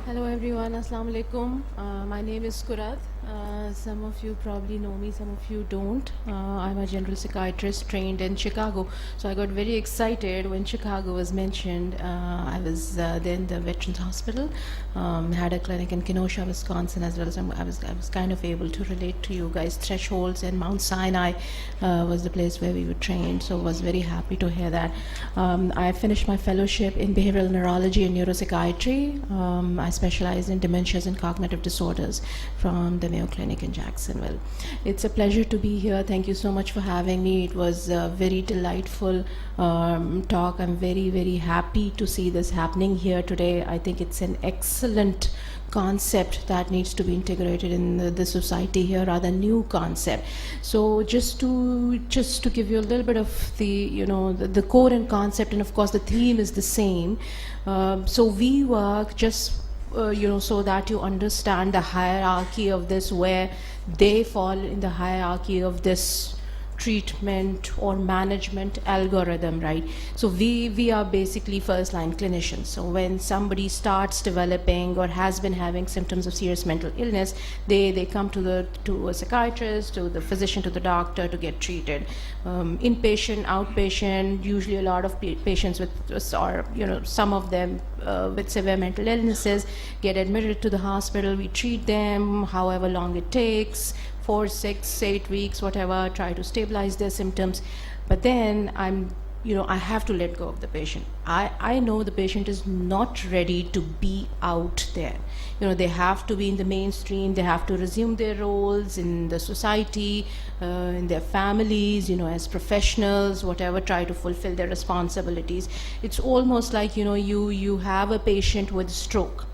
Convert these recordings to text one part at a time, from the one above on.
Hello everyone, Assalamu alaikum. My name is Kurat. Some of you probably know me, some of you don't. I'm a general psychiatrist trained in Chicago. So I got very excited when Chicago was mentioned. I was then in the Veterans Hospital, had a clinic in Kenosha, Wisconsin, as well as I was kind of able to relate to you guys. Thresholds and Mount Sinai was the place where we were trained, so was very happy to hear that. I finished my fellowship in behavioral neurology and neuropsychiatry. I specialize in dementias and cognitive disorders from the Mayo Clinic in Jacksonville. It's a pleasure to be here. Thank you so much for having me. It was a very delightful talk. I'm very, very happy to see this happening here today. I think it's an excellent concept that needs to be integrated in the society here, rather new concept. So just to give you a little bit of the core and concept, and of course the theme is the same. So we work just so that you understand the hierarchy of this, where they fall in the hierarchy of this treatment or management algorithm, right? So we are basically first line clinicians. So when somebody starts developing or has been having symptoms of serious mental illness, they come to a psychiatrist, to the physician, to the doctor to get treated. Inpatient, outpatient, usually a lot of patients with, or some of them with severe mental illnesses get admitted to the hospital. We treat them however long it takes, 4, 6, 8 weeks, whatever, try to stabilize their symptoms. But then I have to let go of the patient. I know the patient is not ready to be out there. They have to be in the mainstream. They have to resume their roles in the society, in their families, as professionals, whatever, try to fulfill their responsibilities. It's almost like, you have a patient with stroke.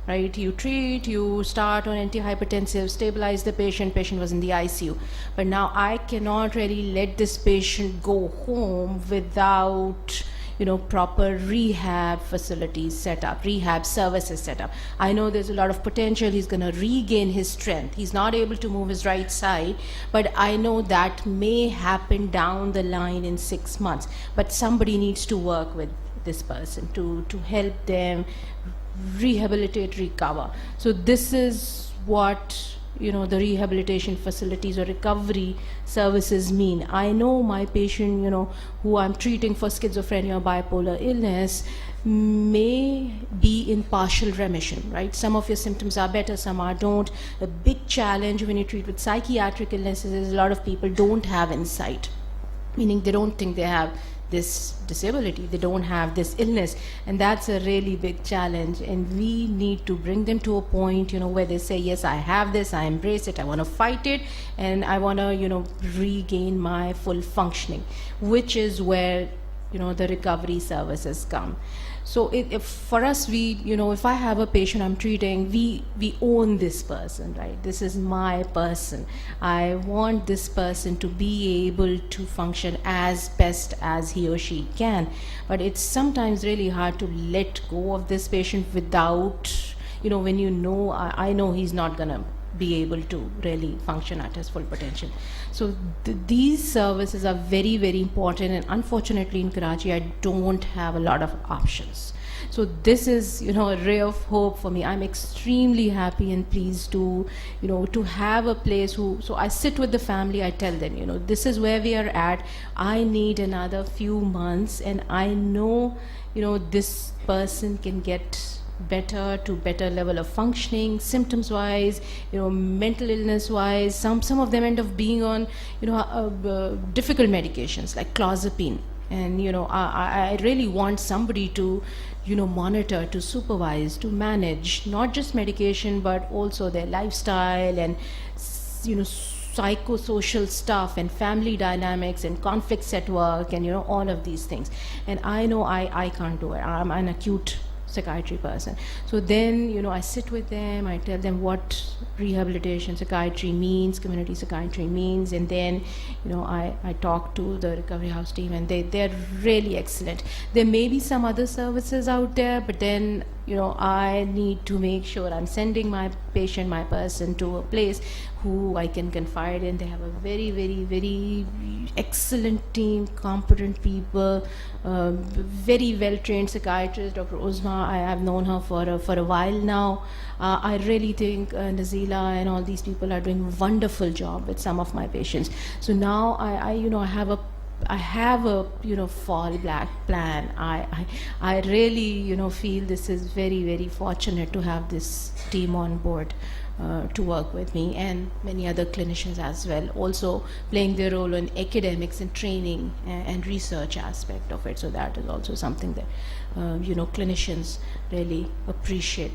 Right, you treat, you start on antihypertensive, stabilize the patient was in the ICU. But now I cannot really let this patient go home without proper rehab facilities set up, rehab services set up. I know there's a lot of potential. He's going to regain his strength. He's not able to move his right side, but I know that may happen down the line in 6 months. But somebody needs to work with this person to help them rehabilitate, recover. So this is what the rehabilitation facilities or recovery services mean. I know my patient, who I'm treating for schizophrenia or bipolar illness, may be in partial remission, right? Some of your symptoms are better, some are don't. A big challenge when you treat with psychiatric illnesses is a lot of people don't have insight, meaning they don't think they have this disability, they don't have this illness, and that's a really big challenge. And we need to bring them to a point where they say, yes, I have this, I embrace it, I want to fight it, and I want to regain my full functioning, which is where the recovery services come. So if for us, if I have a patient I'm treating, we own this person, right? This is my person. I want this person to be able to function as best as he or she can. But it's sometimes really hard to let go of this patient without, when I know he's not gonna be able to really function at his full potential. So these services are very, very important, and unfortunately in Karachi I don't have a lot of options. So this is a ray of hope for me. I'm extremely happy and pleased to to have a place so I sit with the family, I tell them this is where we are at. I need another few months, and I know this person can get better level of functioning, symptoms wise, mental illness wise. Some of them end up being on difficult medications like clozapine, and I really want somebody to monitor, to supervise, to manage not just medication but also their lifestyle and psychosocial stuff and family dynamics and conflicts at work and all of these things. And I know I can't do it. I'm an acute psychiatry person. So then I sit with them, I tell them what rehabilitation psychiatry means, community psychiatry means, and then I talk to the recovery house team, and they're really excellent. There may be some other services out there, but then I need to make sure I'm sending my patient, my person, to a place who I can confide in. They have a very, very, very excellent team, competent people, very well trained psychiatrist, Dr. Uzma. I have known her for a while now. I really think Nazila and all these people are doing a wonderful job with some of my patients. So now I have a fall back plan. I really feel this is very, very fortunate to have this team on board to work with me, and many other clinicians as well, also playing their role in academics and training and research aspect of it. So that is also something that clinicians really appreciate.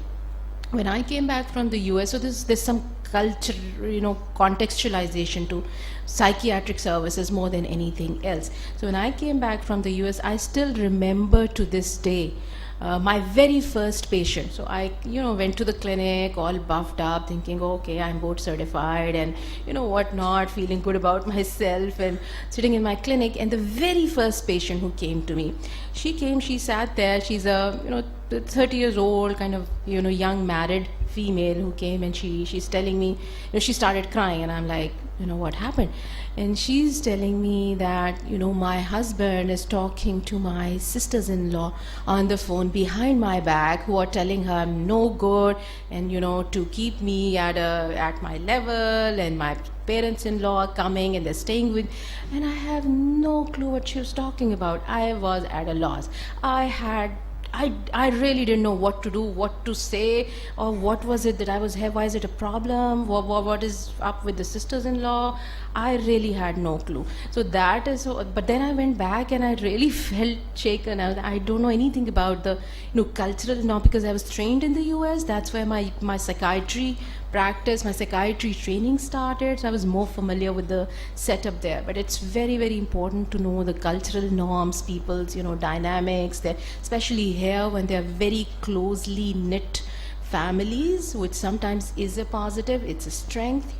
When I came back from the US, so there's some culture, contextualization to psychiatric services more than anything else. So when I came back from the US, I still remember to this day my very first patient. So I, went to the clinic all buffed up, thinking, okay, I'm board certified and whatnot, feeling good about myself, and sitting in my clinic. And the very first patient who came to me, she sat there. She's a 30 years old, kind of young married female who came, and she's telling me, she started crying, and I'm like, what happened? And she's telling me that my husband is talking to my sisters-in-law on the phone behind my back, who are telling her I'm no good, and to keep me at my level, and my parents-in-law are coming and they're staying with, and I have no clue what she was talking about. I was at a loss. I really didn't know what to do, what to say, or what was it that I was here, why is it a problem, what is up with the sisters-in-law. I really had no clue. So that is, but then I went back and I really felt shaken. I don't know anything about the cultural now, because I was trained in the US. That's where my psychiatry practice, my psychiatry training started. So I was more familiar with the setup there. But it's very, very important to know the cultural norms, people's dynamics, especially here when they're very closely knit families, which sometimes is a positive, it's a strength.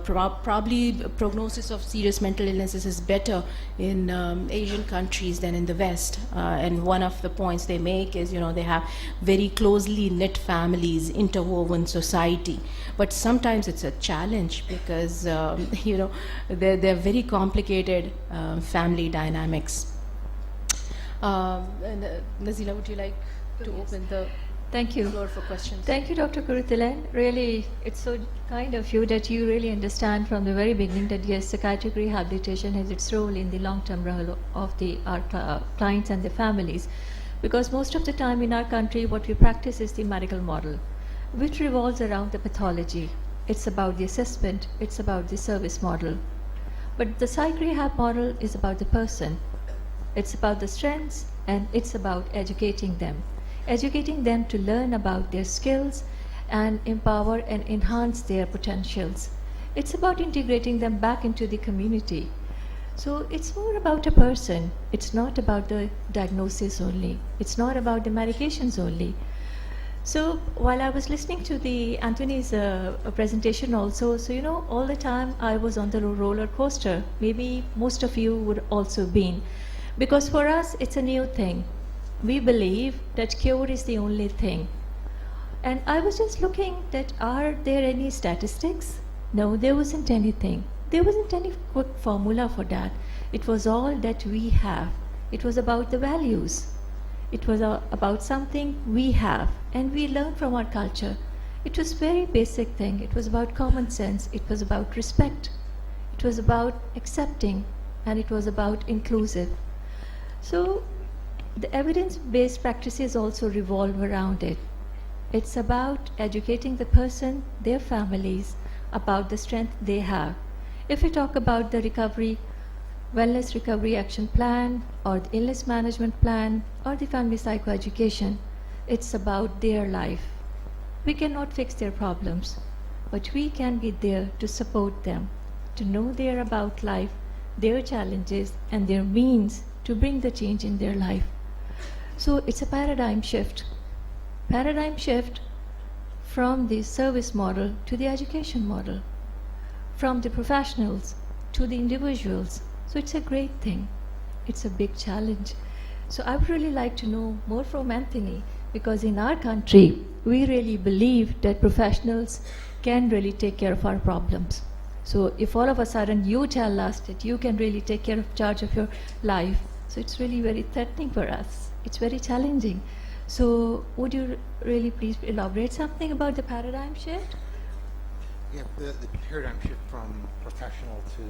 Probably prognosis of serious mental illnesses is better in Asian countries than in the West. And one of the points they make is, they have very closely knit families, interwoven society. But sometimes it's a challenge because, they're very complicated family dynamics. Nazila, would you like to open the Thank you. floor for questions? Thank you, Dr. Kurutilan. Really, it's so kind of you that you really understand from the very beginning that yes, psychiatric rehabilitation has its role in the long-term role of our clients and their families. Because most of the time in our country, what we practice is the medical model, which revolves around the pathology. It's about the assessment, it's about the service model. But the psych rehab model is about the person. It's about the strengths, and it's about educating them to learn about their skills and empower and enhance their potentials. It's about integrating them back into the community. So it's more about a person. It's not about the diagnosis only. It's not about the medications only. So while I was listening to the Anthony's presentation also, so all the time I was on the roller coaster. Maybe most of you would also been. Because for us, it's a new thing. We believe that cure is the only thing. And I was just looking that are there any statistics? No, there wasn't anything. There wasn't any quick formula for that. It was all that we have. It was about the values. It was about something we have and we learn from our culture. It was very basic thing. It was about common sense. It was about respect. It was about accepting, and it was about inclusive. So the evidence-based practices also revolve around it. It's about educating the person, their families, about the strength they have. If we talk about the wellness recovery action plan, or the illness management plan, or the family psychoeducation, it's about their life. We cannot fix their problems, but we can be there to support them, to know their about life, their challenges, and their means to bring the change in their life. So it's a paradigm shift from the service model to the education model, from the professionals to the individuals. So it's a great thing. It's a big challenge. So I would really like to know more from Anthony, because in our country, we really believe that professionals can really take care of our problems. So if all of a sudden you tell us that you can really take care of charge of your life, so it's really very threatening for us. It's very challenging. So would you really please elaborate something about the paradigm shift? Yeah, the paradigm shift from professional to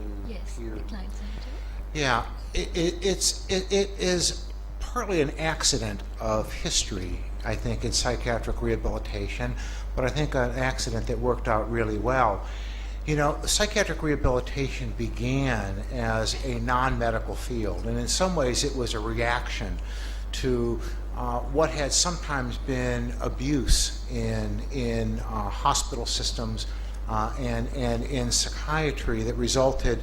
peer. client center. Yeah, it is partly an accident of history, I think, in psychiatric rehabilitation, but I think an accident that worked out really well. You know, psychiatric rehabilitation began as a non-medical field, and in some ways it was a reaction to what had sometimes been abuse in hospital systems and in psychiatry that resulted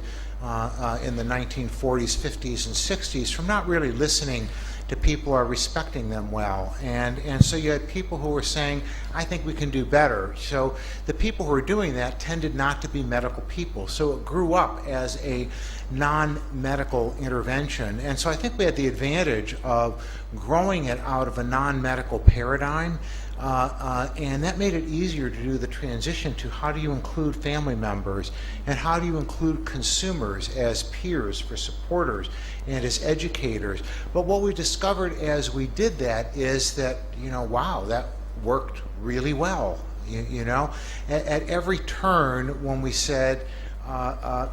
in the 1940s, 50s, and 60s from not really listening to people or respecting them well. And so you had people who were saying, I think we can do better. So the people who were doing that tended not to be medical people. So it grew up as a non-medical intervention. And so I think we had the advantage of growing it out of a non-medical paradigm. And that made it easier to do the transition to how do you include family members and how do you include consumers as peers for supporters and as educators. But what we discovered as we did that is that, you know, wow, that worked really well. You know, at every turn when we said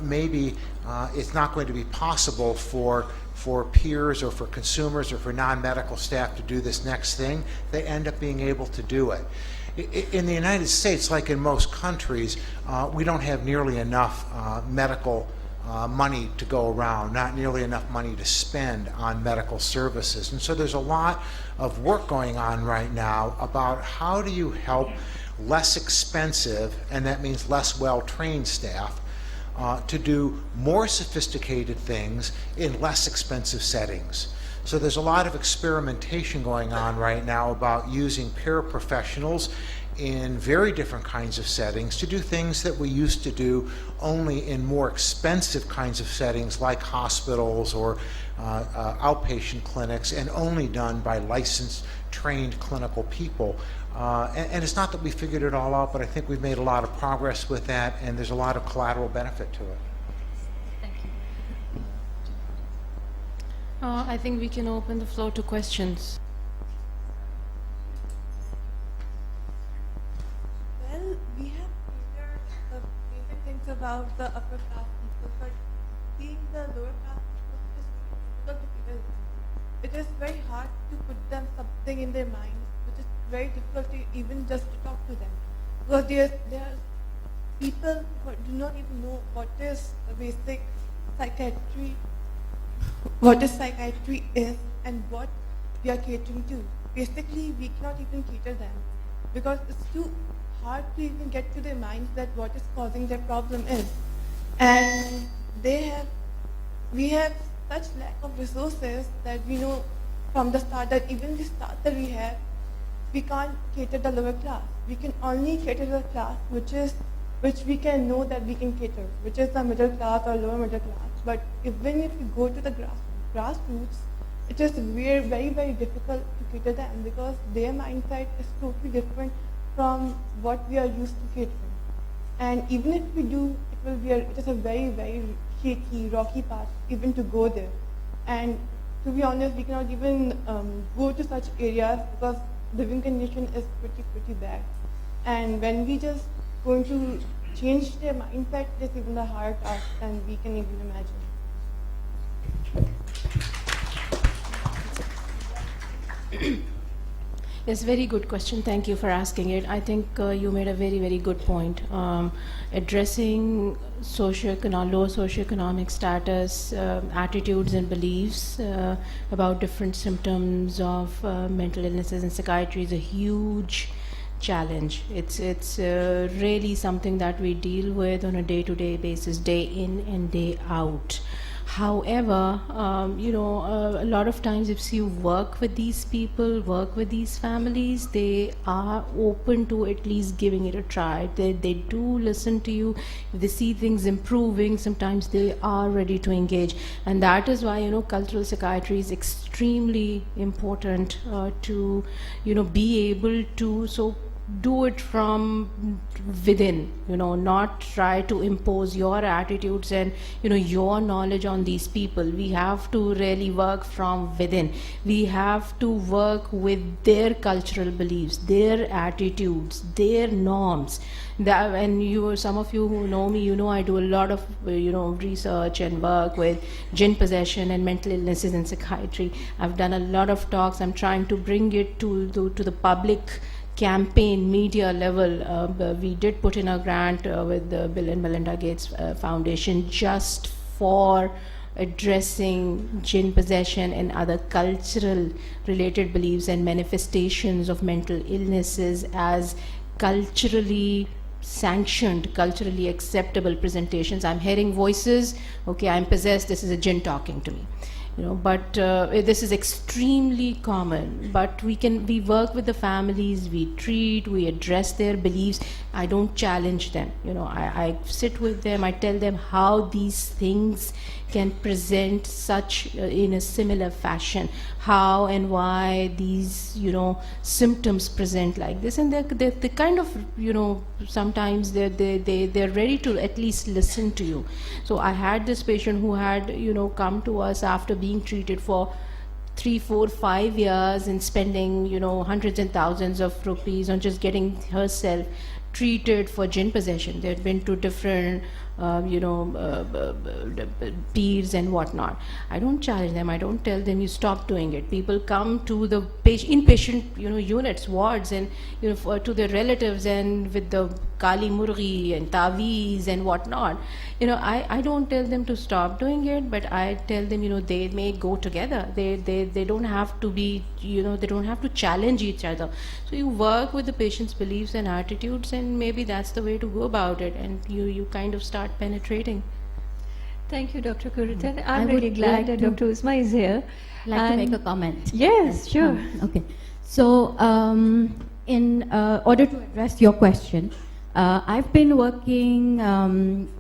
maybe it's not going to be possible for peers or for consumers or for non-medical staff to do this next thing, they end up being able to do it. In the United States, like in most countries, we don't have nearly enough medical money to go around, not nearly enough money to spend on medical services. And so there's a lot of work going on right now about how do you help less expensive, and that means less well-trained staff, to do more sophisticated things in less expensive settings. So there's a lot of experimentation going on right now about using paraprofessionals in very different kinds of settings to do things that we used to do only in more expensive kinds of settings like hospitals or outpatient clinics, and only done by licensed, trained clinical people. And it's not that we figured it all out, but I think we've made a lot of progress with that, and there's a lot of collateral benefit to it. Thank you. I think we can open the floor to questions. Well, we have considered the basic things about the upper class people, but seeing the lower class people is difficult to figure it out. It is very hard to put them something in their mind, which is very difficult to even just to talk to them. Because there are people who do not even know what is the basic psychiatry, is and what we are catering to. Basically, we cannot even cater them because it's too hard to even get to their minds that what is causing their problem is. And we have such lack of resources that we know from the start that even the start that we have, we can't cater the lower class. We can only cater the class which we can know that we can cater, which is the middle class or lower middle class. But even if we go to the grassroots, it is very, very difficult to cater them because their mindset is totally different from what we are used to catering. And even if we do, it is a very, very shaky, rocky path even to go there. And to be honest, we cannot even go to such areas because living condition is pretty bad. And when we just going to change their mindset, it's even a hard task than we can even imagine. Yes, very good question. Thank you for asking it. I think you made a very, very good point. Addressing low socioeconomic status, attitudes and beliefs about different symptoms of mental illnesses and psychiatry is a huge challenge. It's really something that we deal with on a day-to-day basis, day in and day out. However, a lot of times if you work with these people, work with these families, they are open to at least giving it a try. They do listen to you. If they see things improving, sometimes they are ready to engage. And that is why, cultural psychiatry is extremely important to, be able to do it from within, not try to impose your attitudes and your knowledge on these people. We have to really work from within. We have to work with their cultural beliefs, their attitudes, their norms. And some of you who know me, I do a lot of research and work with jinn possession and mental illnesses in psychiatry. I've done a lot of talks. I'm trying to bring it to the public campaign media level. We did put in a grant with the Bill and Melinda Gates Foundation just for addressing jinn possession and other cultural related beliefs and manifestations of mental illnesses as culturally sanctioned, culturally acceptable presentations. I'm hearing voices, okay, I'm possessed, this is a jinn talking to me. But this is extremely common. But we work with the families, we treat, we address their beliefs. I don't challenge them. I sit with them, I tell them how these things can present such in a similar fashion, how and why these symptoms present like this, and they're kind of sometimes they're ready to at least listen to you. So I had this patient who had come to us after being treated for 3, 4, 5 years and spending hundreds and thousands of rupees on just getting herself treated for jinn possession. They had been to different peers and whatnot. I don't challenge them. I don't tell them you stop doing it. People come to the inpatient units, wards, and to their relatives and with the kali murgi and taweez and whatnot. I don't tell them to stop doing it, but I tell them they may go together. They don't have to be they don't have to challenge each other. So you work with the patient's beliefs and attitudes, and maybe that's the way to go about it, and you kind of start penetrating. Thank you, Dr. Kurutan. I I'm would really glad like that to- Dr. Usma is here. Like to And- make a comment. Yes, sure. Okay. So, in order to address your question, I've been working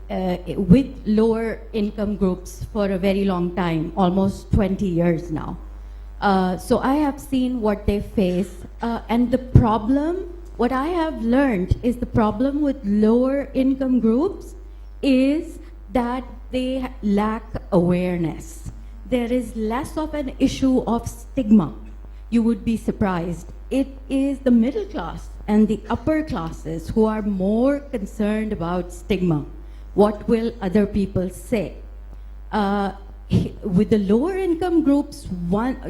with lower income groups for a very long time, almost 20 years now. So I have seen what they face, and the problem, what I have learned is the problem with lower income groups is that they lack awareness. There is less of an issue of stigma. You would be surprised. It is the middle class and the upper classes who are more concerned about stigma. What will other people say? With the lower income groups,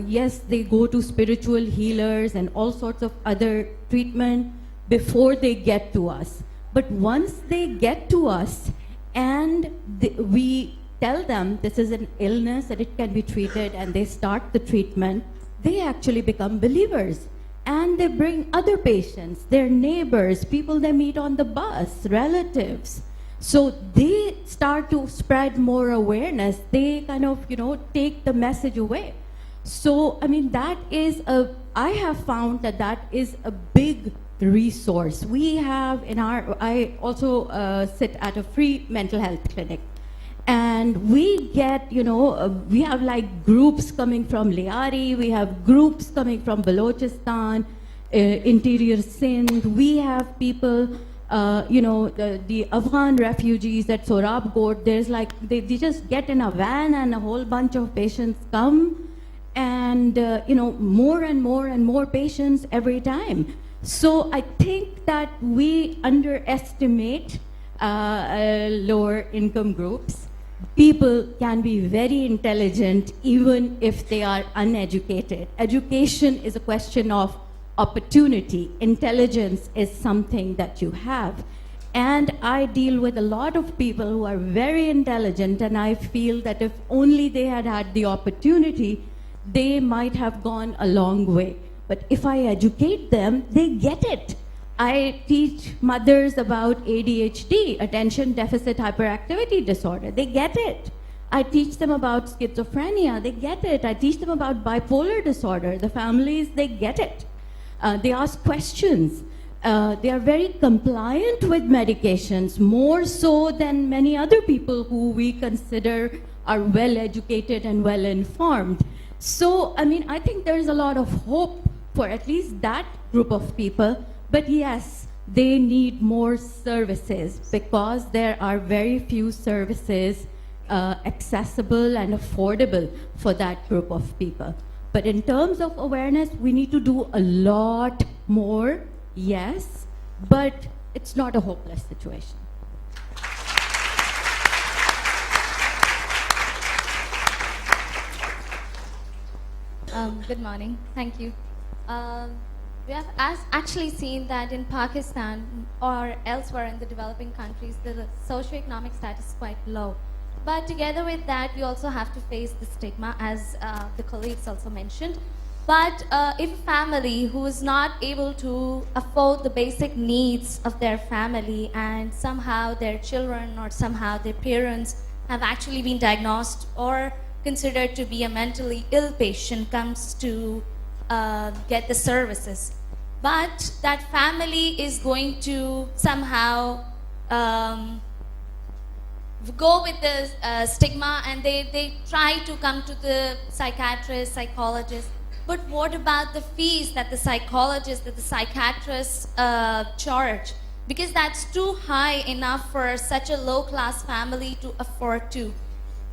yes, they go to spiritual healers and all sorts of other treatment before they get to us. But once they get to us and we tell them this is an illness and it can be treated, and they start the treatment, they actually become believers. And they bring other patients, their neighbors, people they meet on the bus, relatives. So they start to spread more awareness. They kind of, take the message away. So, I have found that is a big resource. We have I also sit at a free mental health clinic. And we get, we have like groups coming from Liari, we have groups coming from Balochistan, interior Sindh, we have people, the Afghan refugees at Sorab Gort. There's like, they just get in a van and a whole bunch of patients come, and, more and more and more patients every time. So I think that we underestimate lower income groups. People can be very intelligent even if they are uneducated. Education is a question of opportunity. Intelligence is something that you have. And I deal with a lot of people who are very intelligent, and I feel that if only they had had the opportunity, they might have gone a long way. But if I educate them, they get it. I teach mothers about ADHD, attention deficit hyperactivity disorder. They get it. I teach them about schizophrenia, they get it. I teach them about bipolar disorder, the families, they get it. They ask questions. They are very compliant with medications, more so than many other people who we consider are well educated and well informed. So, I mean, I think there is a lot of hope for at least that group of people. But yes, they need more services because there are very few services accessible and affordable for that group of people. But in terms of awareness, we need to do a lot more, yes, but it's not a hopeless situation. Good morning. Thank you. We have actually seen that in Pakistan or elsewhere in the developing countries, the socioeconomic status is quite low. But together with that, we also have to face the stigma, as the colleagues also mentioned. But if a family who is not able to afford the basic needs of their family, and somehow their children or somehow their parents have actually been diagnosed or considered to be a mentally ill patient, comes to get the services, but that family is going to somehow go with the stigma, and they try to come to the psychiatrist, psychologist. But what about the fees that the psychologist, that the psychiatrists charge? Because that's too high enough for such a low-class family to afford to.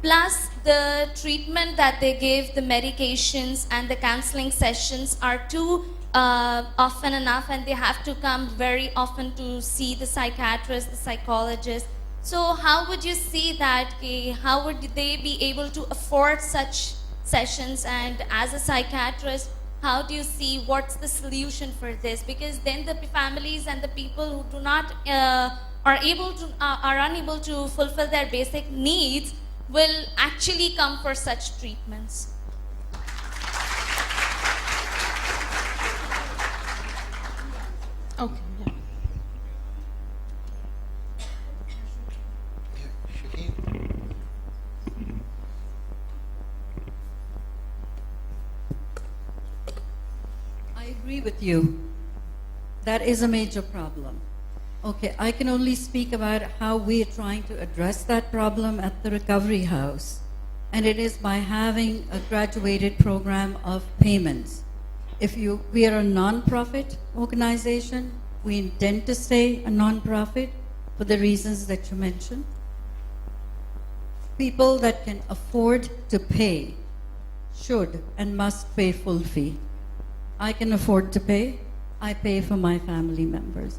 Plus, the treatment that they give, the medications and the counseling sessions are too often enough, and they have to come very often to see the psychiatrist, the psychologist. So how would you see that? How would they be able to afford such sessions? And as a psychiatrist, how do you see what's the solution for this? Because then the families and the people who do not are unable to fulfill their basic needs will actually come for such treatments. Okay, yeah. I agree with you. That is a major problem. Okay, I can only speak about how we are trying to address that problem at the Recovery House. And it is by having a graduated program of payments. We are a non-profit organization. We intend to stay a non-profit for the reasons that you mentioned. People that can afford to pay should and must pay full fee. I can afford to pay. I pay for my family members.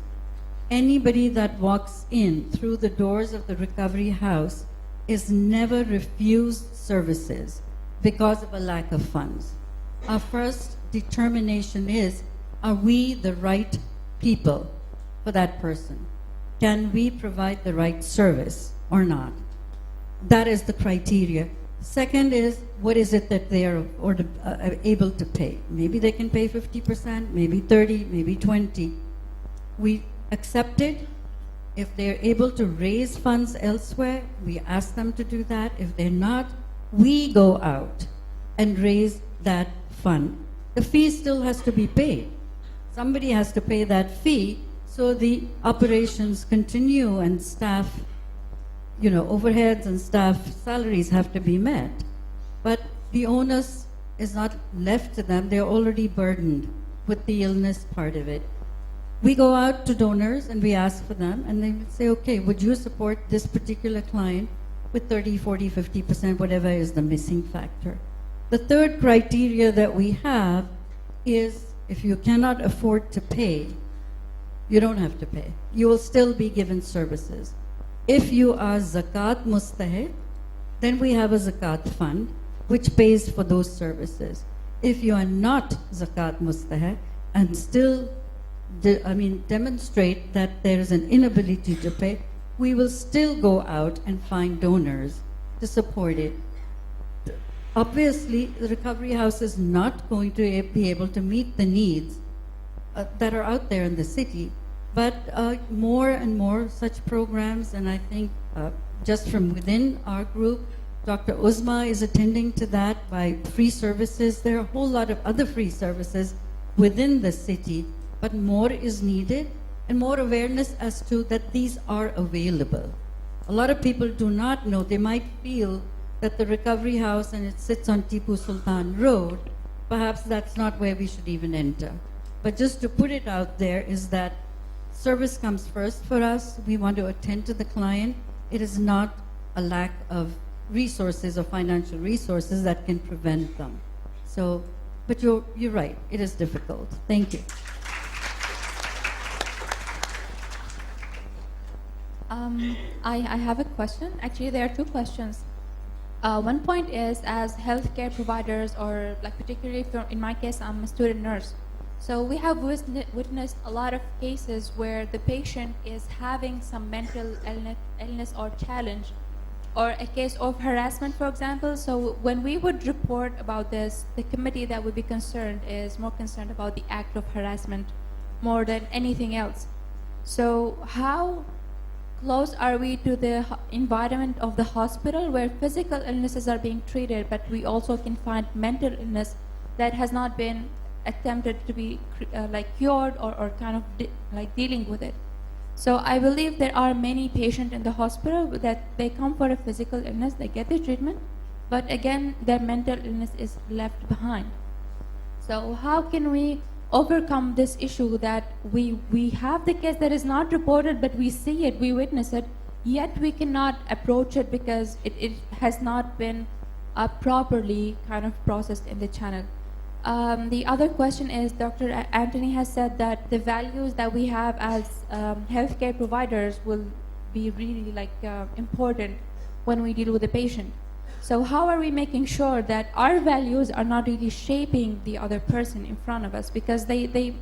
Anybody that walks in through the doors of the Recovery House is never refused services because of a lack of funds. Our first determination is, are we the right people for that person? Can we provide the right service or not? That is the criteria. Second is, what is it that they are able to pay? Maybe they can pay 50%, maybe 30, maybe 20. We accept it. If they're able to raise funds elsewhere, we ask them to do that. If they're not, we go out and raise that fund. The fee still has to be paid. Somebody has to pay that fee so the operations continue and staff, overheads and staff salaries have to be met. But the onus is not left to them. They're already burdened with the illness part of it. We go out to donors and we ask for them, and they will say, okay, would you support this particular client with 30, 40, 50%, whatever is the missing factor. The third criteria that we have is, if you cannot afford to pay, you don't have to pay. You will still be given services. If you are zakat mustahiq, then we have a zakat fund which pays for those services. If you are not zakat mustahiq and still demonstrate that there is an inability to pay, we will still go out and find donors to support it. Obviously, the Recovery House is not going to be able to meet the needs that are out there in the city, but more and more such programs, and I think just from within our group, Dr. Uzma is attending to that by free services. There are a whole lot of other free services within the city, but more is needed and more awareness as to that these are available. A lot of people do not know. They might feel that the recovery house and it sits on Tipu Sultan Road, perhaps that's not where we should even enter. But just to put it out there is that service comes first for us. We want to attend to the client. It is not a lack of resources or financial resources that can prevent them. So, but you're right, it is difficult. Thank you. I have a question. Actually, there are two questions. One point is, as healthcare providers, or like particularly in my case, I'm a student nurse. So we have witnessed a lot of cases where the patient is having some mental illness or challenge, or a case of harassment, for example. So when we would report about this, the committee that would be concerned is more concerned about the act of harassment more than anything else. So how close are we to the environment of the hospital where physical illnesses are being treated, but we also can find mental illness that has not been attempted to be cured or kind of dealing with it? So I believe there are many patients in the hospital that they come for a physical illness, they get the treatment, but again, their mental illness is left behind. So how can we overcome this issue that we have the case that is not reported, but we see it, we witness it, yet we cannot approach it because it has not been properly kind of processed in the channel. The other question is, Dr. Anthony has said that the values that we have as healthcare providers will be really important when we deal with the patient. So how are we making sure that our values are not really shaping the other person in front of us? Because they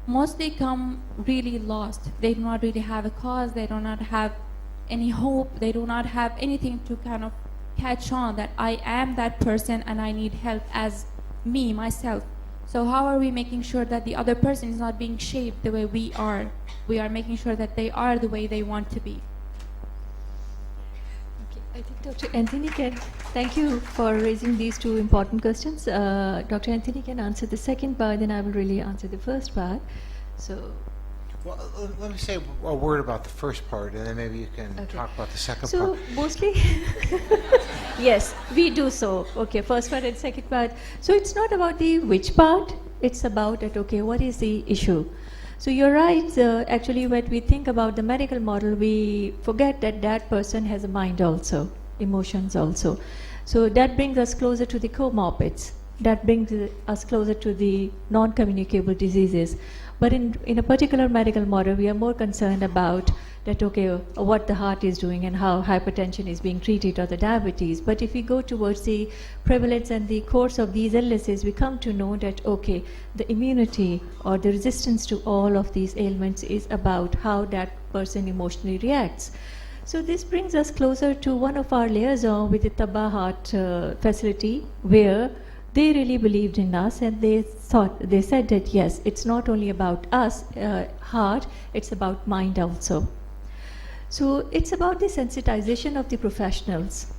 mostly come really lost. They do not really have a cause. They do not have any hope. They do not have anything to kind of catch on that I am that person and I need help as me, myself. So how are we making sure that the other person is not being shaped the way we are? We are making sure that they are the way they want to be. I think Dr. Anthony can, thank you for raising these two important questions. Dr. Anthony can answer the second part, then I will really answer the first part. So, Well, let me say a word about the first part, and then maybe you can Okay. talk about the second so part. mostly, yes, we do so. Okay, first part and second part. So it's not about the which part, it's about that, okay, what is the issue? So you're right, actually when we think about the medical model, we forget that that person has a mind also, emotions also. So that brings us closer to the comorbids. That brings us closer to the non-communicable diseases. But in a particular medical model, we are more concerned about that, okay, what the heart is doing and how hypertension is being treated or the diabetes. But if we go towards the prevalence and the course of these illnesses, we come to know that, okay, the immunity or the resistance to all of these ailments is about how that person emotionally reacts. So this brings us closer to one of our liaison with the Taba Heart facility, where they really believed in us and they said that yes, it's not only about us, heart, it's about mind also. So it's about the sensitization of the professionals.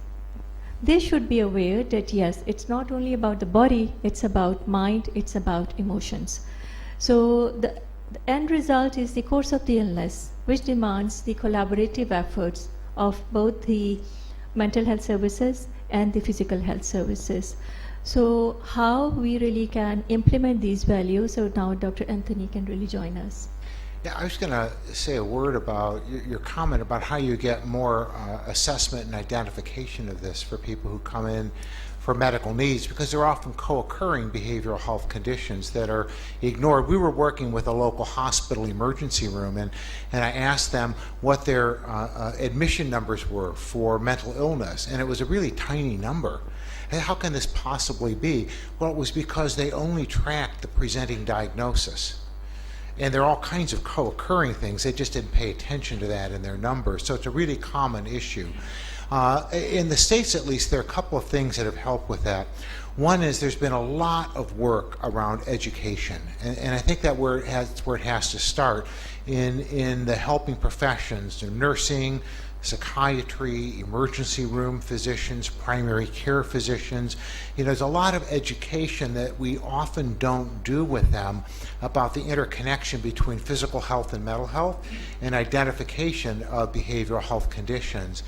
They should be aware that yes, it's not only about the body, it's about mind, it's about emotions. So the end result is the course of the illness, which demands the collaborative efforts of both the mental health services and the physical health services. So how we really can implement these values, so now Dr. Anthony can really join us. Yeah, I was going to say a word about your comment about how you get more assessment and identification of this for people who come in for medical needs, because they're often co-occurring behavioral health conditions that are ignored. We were working with a local hospital emergency room, and I asked them what their admission numbers were for mental illness, and it was a really tiny number. And how can this possibly be? Well, it was because they only tracked the presenting diagnosis. And there are all kinds of co-occurring things. They just didn't pay attention to that in their numbers. So it's a really common issue. In the States, at least, there are a couple of things that have helped with that. One is there's been a lot of work around education. And I think that where it has to start in the helping professions, nursing, psychiatry, emergency room physicians, primary care physicians. There's a lot of education that we often don't do with them about the interconnection between physical health and mental health and identification of behavioral health conditions.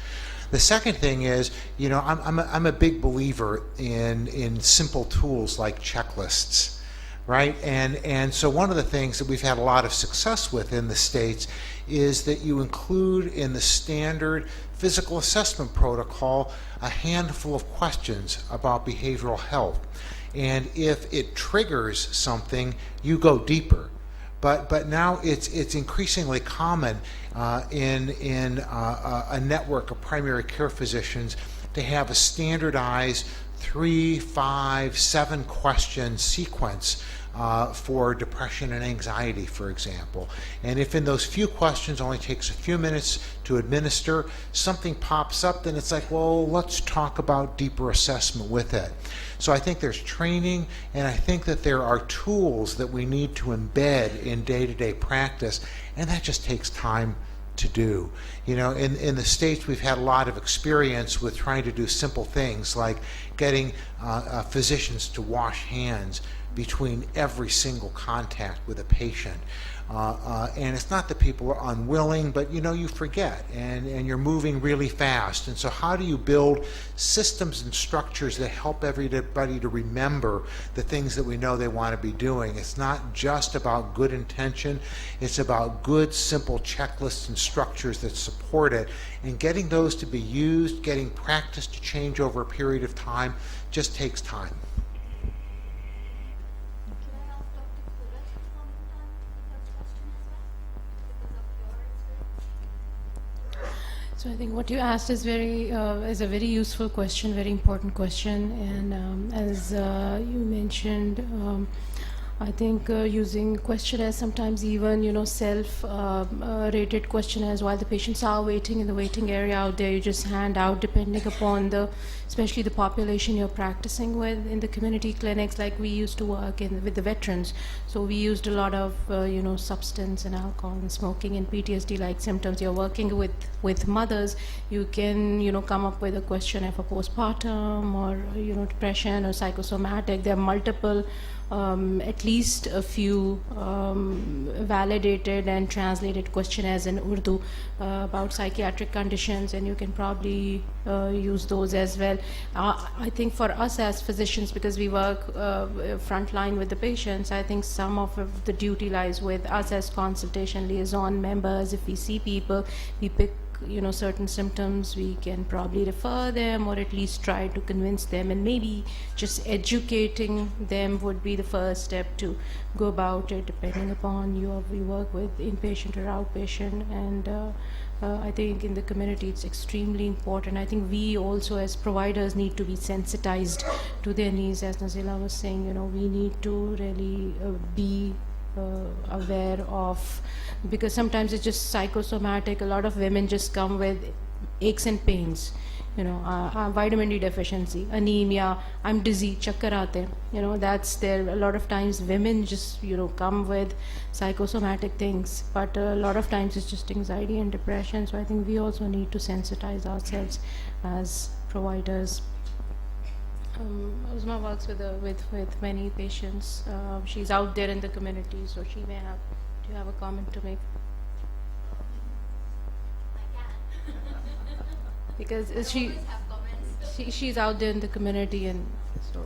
The second thing is, I'm a big believer in simple tools like checklists, right? And so one of the things that we've had a lot of success with in the States is that you include in the standard physical assessment protocol a handful of questions about behavioral health. And if it triggers something, you go deeper. But now it's increasingly common in a network of primary care physicians to have a standardized 3, 5, 7 question sequence for depression and anxiety, for example. And if in those few questions only takes a few minutes to administer, something pops up, then it's like, well, let's talk about deeper assessment with it. So I think there's training, and I think that there are tools that we need to embed in day-to-day practice, and that just takes time to do. In the States, we've had a lot of experience with trying to do simple things like getting physicians to wash hands between every single contact with a patient. And it's not that people are unwilling, but you forget, and you're moving really fast. And so how do you build systems and structures that help everybody to remember the things that we know they want to be doing? It's not just about good intention, it's about good, simple checklists and structures that support it. And getting those to be used, getting practice to change over a period of time, just takes time. So I think what you asked is is a very useful question, very important question, and as you mentioned, I think using questionnaires, sometimes even self-rated questionnaires while the patients are waiting in the waiting area out there, you just hand out depending upon especially the population you're practicing with. In the community clinics, like we used to work with the veterans, so we used a lot of substance and alcohol and smoking and PTSD-like symptoms. You're working with mothers, you can come up with a questionnaire for postpartum or depression or psychosomatic. There are multiple. At least a few validated and translated questionnaires in Urdu about psychiatric conditions, and you can probably use those as well. I think for us as physicians, because we work frontline with the patients, I think some of the duty lies with us as consultation liaison members. If we see people, we pick certain symptoms, we can probably refer them or at least try to convince them, and maybe just educating them would be the first step to go about it, depending upon we work with inpatient or outpatient. And I think in the community it's extremely important. I think we also as providers need to be sensitized to their needs. As Nazila was saying, we need to really be aware of, because sometimes it's just psychosomatic. A lot of women just come with aches and pains, vitamin D deficiency, anemia, I'm dizzy, chakkar aate, that's there. A lot of times women just come with psychosomatic things, but a lot of times it's just anxiety and depression. So I think we also need to sensitize ourselves as providers. Uzma works with many patients. She's out there in the community, so she may have. Do you have a comment to make? I can. Because she's out there in the community, and so.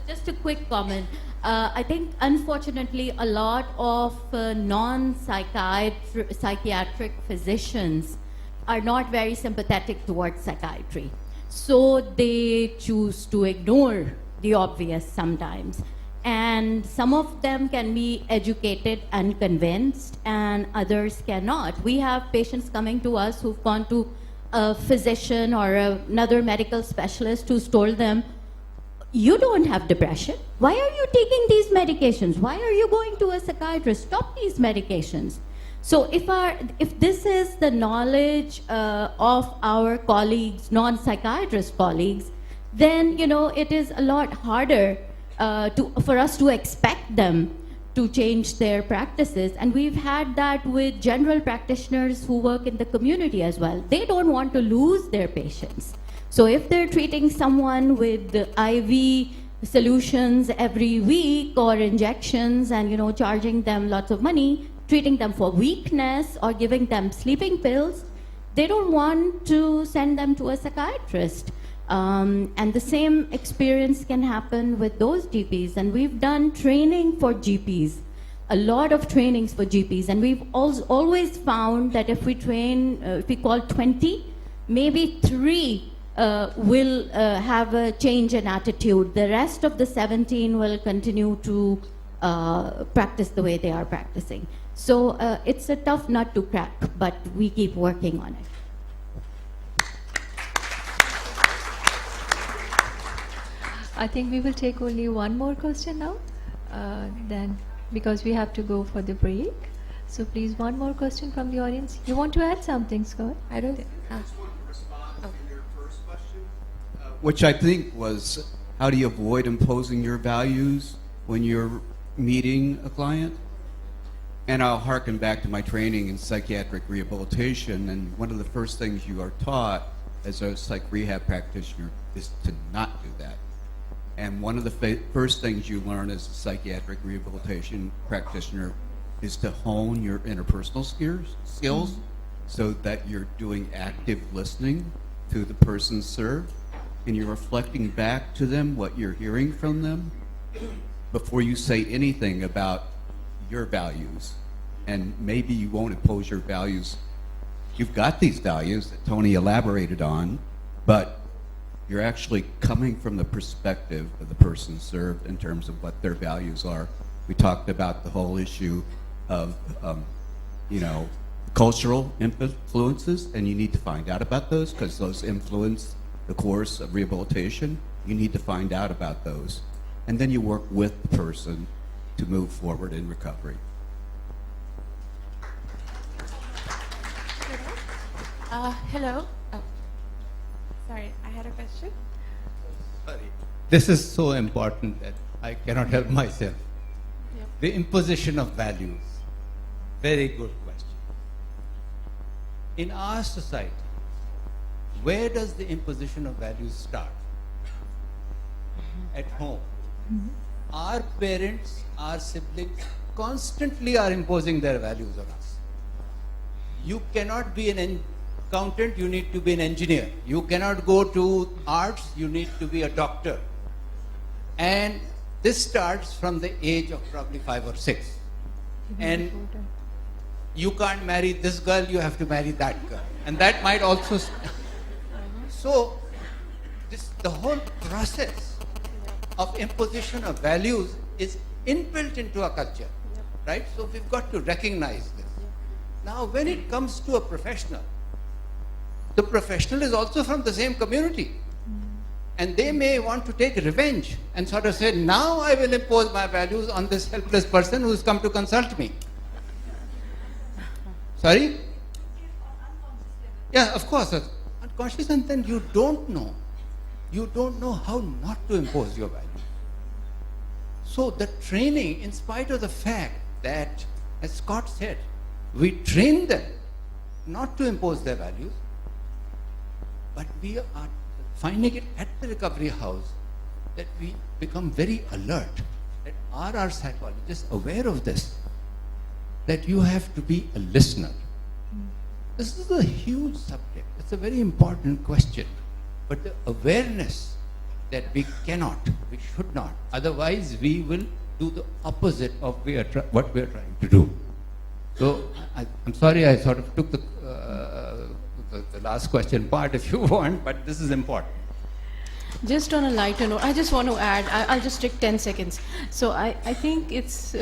Just a quick comment. I think, unfortunately, a lot of non-psychiatric physicians are not very sympathetic towards psychiatry. So they choose to ignore the obvious sometimes. And some of them can be educated and convinced, and others cannot. We have patients coming to us who've gone to a physician or another medical specialist who's told them, you don't have depression. Why are you taking these medications? Why are you going to a psychiatrist? Stop these medications. So if this is the knowledge of our colleagues, non-psychiatrist colleagues, then it is a lot harder for us to expect them to change their practices. And we've had that with general practitioners who work in the community as well. They don't want to lose their patients. So if they're treating someone with IV solutions every week or injections and, you know, charging them lots of money, treating them for weakness or giving them sleeping pills, they don't want to send them to a psychiatrist. And the same experience can happen with those GPs. And we've done training for GPs, a lot of trainings for GPs. And we've always found that if we train, if we call 20, maybe 3 will have a change in attitude. The rest of the 17 will continue to practice the way they are practicing. So it's a tough nut to crack, but we keep working on it. I think we will take only one more question now, then, because we have to go for the break. So please, one more question from the audience. You want to add something, Scott? I don't. Which I think was, how do you avoid imposing your values when you're meeting a client? And I'll harken back to my training in psychiatric rehabilitation, and one of the first things you are taught as a psych rehab practitioner is to not do that. And one of the first things you learn as a psychiatric rehabilitation practitioner is to hone your interpersonal skills so that you're doing active listening to the person served, and you're reflecting back to them what you're hearing from them before you say anything about your values. And maybe you won't impose your values. You've got these values that Tony elaborated on, but you're actually coming from the perspective of the person served in terms of what their values are. We talked about the whole issue of, cultural influences, and you need to find out about those because those influence the course of rehabilitation. You need to find out about those. And then you work with the person to move forward in recovery. Hello. Oh, sorry, I had a question. Sorry. This is so important that I cannot help myself. Yep. The imposition of values. Very good question. In our society, where does the imposition of values start? At home. Our parents, our siblings constantly are imposing their values on us. You cannot be an accountant, you need to be an engineer. You cannot go to arts, you need to be a doctor. And this starts from the age of probably 5 or 6. And you can't marry this girl, you have to marry that girl. And that might also... So, the whole process of imposition of values is inbuilt into a culture, right? So we've got to recognize this. Now, when it comes to a professional, the professional is also from the same community. And they may want to take revenge and sort of say, now I will impose my values on this helpless person who's come to consult me. Sorry? Yeah, of course. Unconscious, and then you don't know. You don't know how not to impose your values. So the training, in spite of the fact that, as Scott said, we train them not to impose their values, but we are finding it at the recovery house that we become very alert, that are our psychologists aware of this, that you have to be a listener. This is a huge subject. It's a very important question. But the awareness that we cannot, we should not, otherwise we will do the opposite of what we are trying to do. So I'm sorry I sort of took the last question part if you want, but this is important. Just on a lighter note, I just want to add, I'll just take 10 seconds. So I think it's,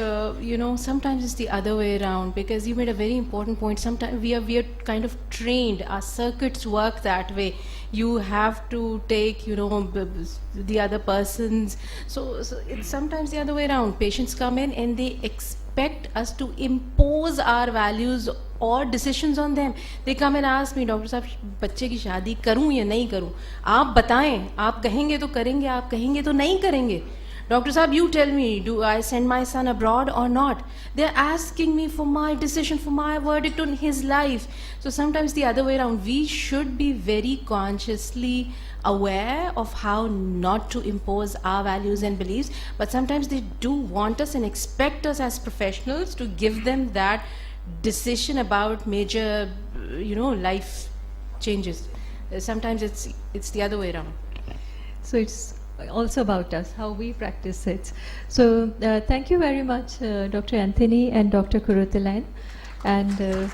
sometimes it's the other way around, because you made a very important point. Sometimes we are kind of trained, our circuits work that way. You have to take, the other person's. So it's sometimes the other way around. Patients come in and they expect us to impose our values or decisions on them. They come and ask me, Doctor साहब, बच्चे की शादी करूं या नहीं करूं? आप बताएं, आप कहेंगे तो करेंगे, आप कहेंगे तो नहीं करेंगे. Dr. Saab, you tell me, do I send my son abroad or not? They're asking me for my decision, for my verdict on his life. So sometimes the other way around, we should be very consciously aware of how not to impose our values and beliefs, but sometimes they do want us and expect us as professionals to give them that decision about major, life changes. Sometimes it's the other way around. So it's also about us, how we practice it. So thank you very much, Dr. Anthony and Dr. Kurutulain. And